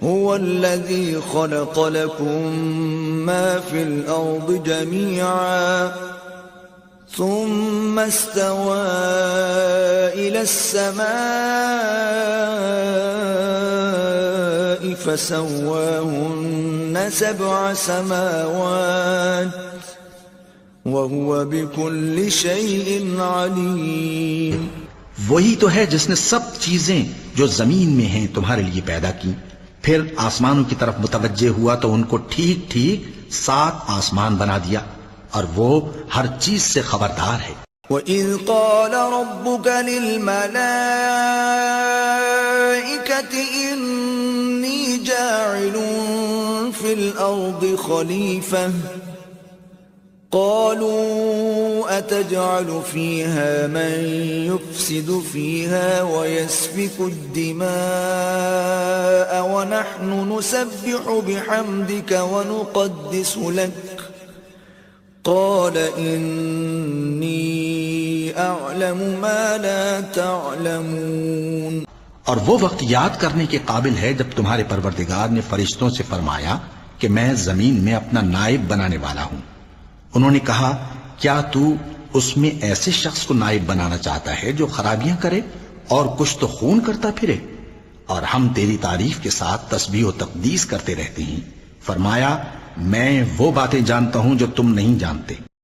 هو الذي خلق لكم ما في الأرض جميعا ثم استوى إلى السماء فسواهن 7 سماوات وهو بكل شيء عليم. وہی تو ہے جس نے سب چیزیں جو زمین میں ہیں تمہارے لیے پیدا کی، پھر آسمانوں کی طرف متوجہ ہوا تو ان کو ٹھیک ٹھیک 7 آسمان بنا دیا، اور وہ ہر چیز سے خبردار ہے. وَإِذْ قَالَ رَبُّكَ لِلْمَلَائِكَةِ إِنِّي جَاعِلٌ فِي الْأَرْضِ خَلِيفَةً قالوا أتجعل فيها من يفسد فيها ويسفك الدماء ونحن نسبح بحمدك ونقدس لك قال إني أعلم ما لا تعلمون. اور وہ وقت یاد کرنے کے قابل ہے جب تمہارے پروردگار نے فرشتوں سے فرمایا کہ میں زمین میں اپنا نائب بنانے والا ہوں. انہوں نے کہا کیا تو اس میں ایسے شخص کو نائب بنانا چاہتا ہے جو خرابیاں کرے اور کچھ تو خون کرتا پھرے؟ اور ہم تیری تعریف کے ساتھ تسبیح و تقدیس کرتے رہتے ہیں. فرمایا میں وہ باتیں جانتا ہوں جو تم نہیں جانتے.